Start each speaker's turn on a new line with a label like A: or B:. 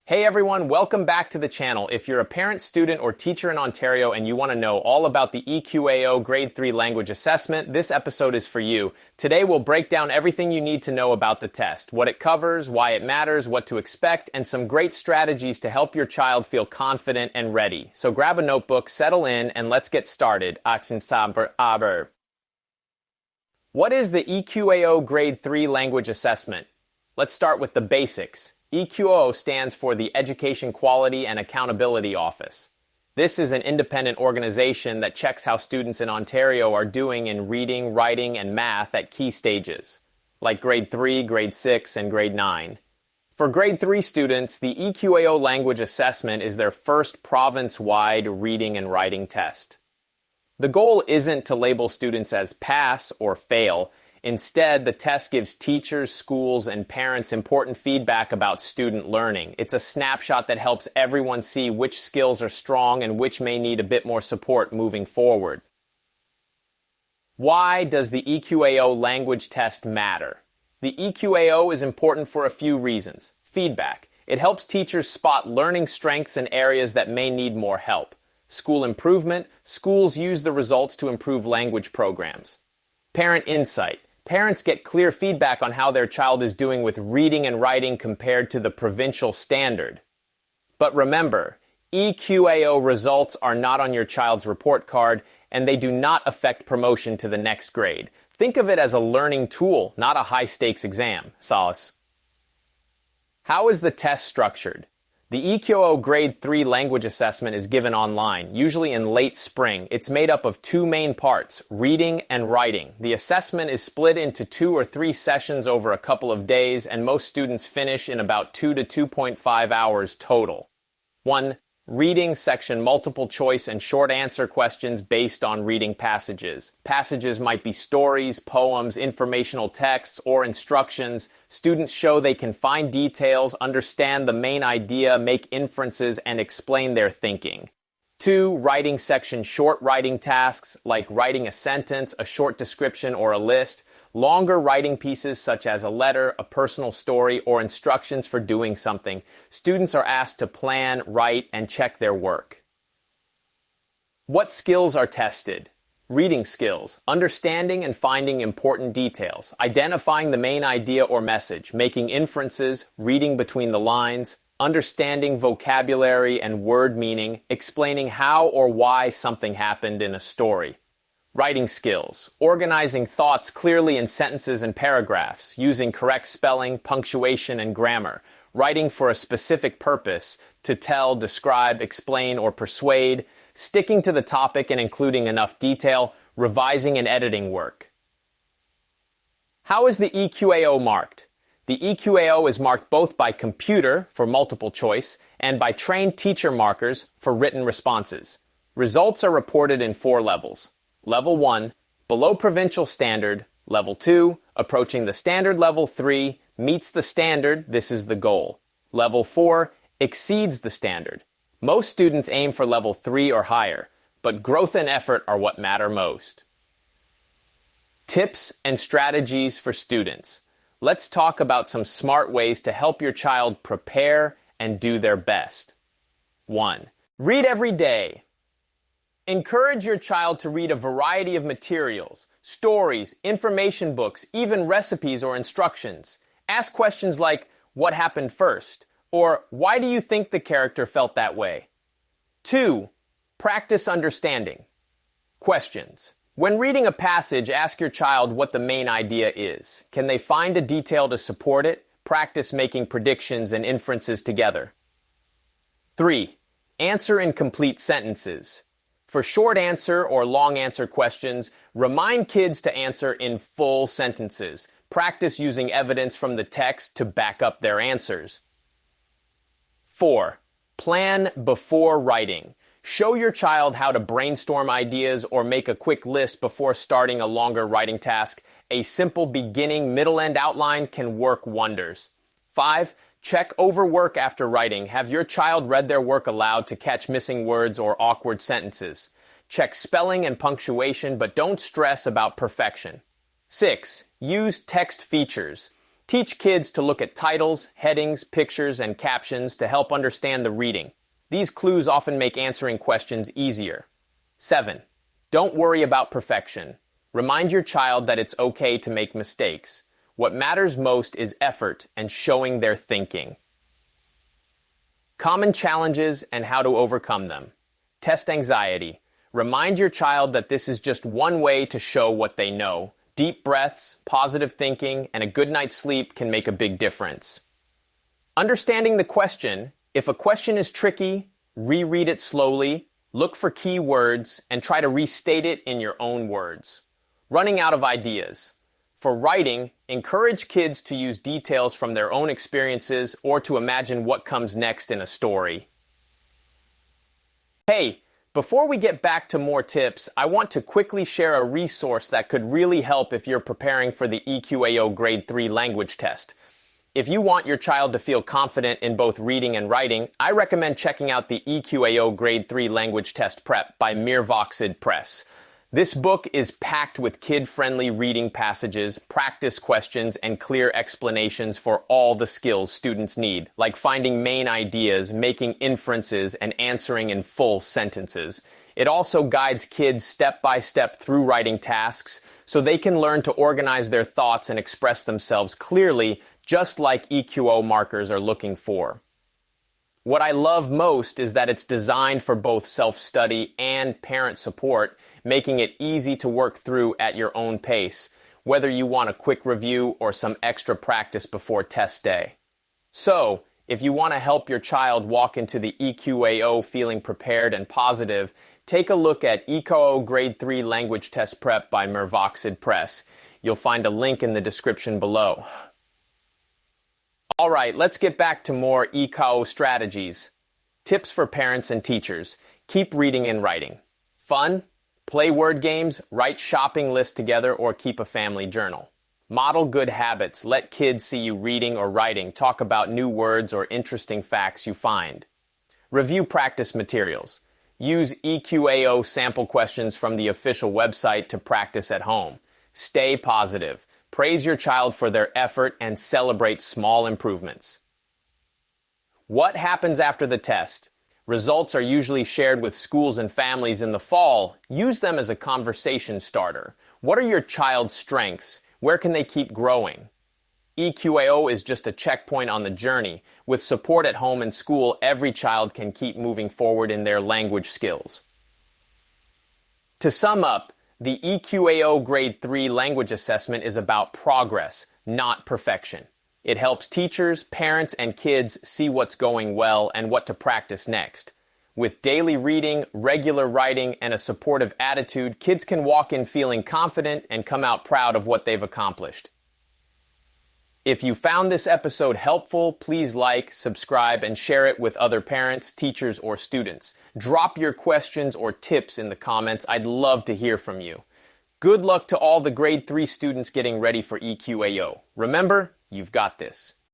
A: Hey everyone, welcome back to the channel. If you're a parent, student, or teacher in Ontario and you want to know all about the EQAO Grade 3 Language Assessment, this episode is for you. Today we'll break down everything you need to know about the test, what it covers, why it matters, what to expect, and some great strategies to help your child feel confident and ready. So grab a notebook, settle in, and let's get started. What is the EQAO Grade 3 Language Assessment? Let's start with the basics. EQAO stands for the Education Quality and Accountability Office. This is an independent organization that checks how students in Ontario are doing in reading, writing, and math at key stages, like Grade 3, Grade 6, and Grade 9. For Grade 3 students, the EQAO Language Assessment is their first province-wide reading and writing test. The goal isn't to label students as pass or fail. Instead, the test gives teachers, schools, and parents important feedback about student learning. It's a snapshot that helps everyone see which skills are strong and which may need a bit more support moving forward. Why does the EQAO language test matter? The EQAO is important for a few reasons. Feedback. It helps teachers spot learning strengths and areas that may need more help. School improvement. Schools use the results to improve language programs. Parent insight. Parents get clear feedback on how their child is doing with reading and writing compared to the provincial standard. But remember, EQAO results are not on your child's report card, and they do not affect promotion to the next grade. Think of it as a learning tool, not a high-stakes exam. Solace. How is the test structured? The EQAO Grade 3 Language Assessment is given online, usually in late spring. It's made up of two main parts, reading and writing. The assessment is split into 2 or 3 sessions over a couple of days, and most students finish in about 2 to 2.5 hours total. 1. Reading section, multiple choice and short answer questions based on reading passages. Passages might be stories, poems, informational texts, or instructions. Students show they can find details, understand the main idea, make inferences, and explain their thinking. 2. Writing section, short writing tasks like writing a sentence, a short description, or a list. Longer writing pieces such as a letter, a personal story, or instructions for doing something. Students are asked to plan, write, and check their work. What skills are tested? Reading skills, understanding and finding important details, identifying the main idea or message, making inferences, reading between the lines, understanding vocabulary and word meaning, explaining how or why something happened in a story. Writing skills, organizing thoughts clearly in sentences and paragraphs, using correct spelling, punctuation, and grammar, writing for a specific purpose, to tell, describe, explain, or persuade, sticking to the topic and including enough detail, revising and editing work. How is the EQAO marked? The EQAO is marked both by computer, for multiple choice, and by trained teacher markers, for written responses. Results are reported in 4 levels. Level 1, below provincial standard. Level 2, approaching the standard. Level 3, meets the standard, this is the goal. Level 4, exceeds the standard. Most students aim for level 3 or higher, but growth and effort are what matter most. Tips and strategies for students. Let's talk about some smart ways to help your child prepare and do their best. 1. Read every day. Encourage your child to read a variety of materials, stories, information books, even recipes or instructions. Ask questions like, what happened first? Or, why do you think the character felt that way? 2. Practice understanding. Questions. When reading a passage, ask your child what the main idea is. Can they find a detail to support it? Practice making predictions and inferences together. 3. Answer in complete sentences. For short answer or long answer questions, remind kids to answer in full sentences. Practice using evidence from the text to back up their answers. 4. Plan before writing. Show your child how to brainstorm ideas or make a quick list before starting a longer writing task. A simple beginning, middle, end outline can work wonders. 5. Check over work after writing. Have your child read their work aloud to catch missing words or awkward sentences. Check spelling and punctuation, but don't stress about perfection. 6. Use text features. Teach kids to look at titles, headings, pictures, and captions to help understand the reading. These clues often make answering questions easier. 7. Don't worry about perfection. Remind your child that it's okay to make mistakes. What matters most is effort and showing their thinking. Common challenges and how to overcome them. Test anxiety. Remind your child that this is just one way to show what they know. Deep breaths, positive thinking, and a good night's sleep can make a big difference. Understanding the question. If a question is tricky, reread it slowly, look for key words, and try to restate it in your own words. Running out of ideas. For writing, encourage kids to use details from their own experiences or to imagine what comes next in a story. Hey, before we get back to more tips, I want to quickly share a resource that could really help if you're preparing for the EQAO Grade 3 language test. If you want your child to feel confident in both reading and writing, I recommend checking out the EQAO Grade 3 Language Test Prep by Mirvoxid Press. This book is packed with kid-friendly reading passages, practice questions, and clear explanations for all the skills students need, like finding main ideas, making inferences, and answering in full sentences. It also guides kids step-by-step through writing tasks so they can learn to organize their thoughts and express themselves clearly, just like EQO markers are looking for. What I love most is that it's designed for both self-study and parent support, making it easy to work through at your own pace, whether you want a quick review or some extra practice before test day. So, if you want to help your child walk into the EQAO feeling prepared and positive, take a look at EQAO Grade 3 Language Test Prep by Mirvoxid Press. You'll find a link in the description below. Alright, let's get back to more EQAO strategies. Tips for parents and teachers. Keep reading and writing. Fun? Play word games, write shopping lists together, or keep a family journal. Model good habits. Let kids see you reading or writing. Talk about new words or interesting facts you find. Review practice materials. Use EQAO sample questions from the official website to practice at home. Stay positive. Praise your child for their effort and celebrate small improvements. What happens after the test? Results are usually shared with schools and families in the fall. Use them as a conversation starter. What are your child's strengths? Where can they keep growing? EQAO is just a checkpoint on the journey. With support at home and school, every child can keep moving forward in their language skills. To sum up, the EQAO Grade 3 language assessment is about progress, not perfection. It helps teachers, parents, and kids see what's going well and what to practice next. With daily reading, regular writing, and a supportive attitude, kids can walk in feeling confident and come out proud of what they've accomplished. If you found this episode helpful, please like, subscribe, and share it with other parents, teachers, or students. Drop your questions or tips in the comments. I'd love to hear from you. Good luck to all the Grade 3 students getting ready for EQAO. Remember, you've got this.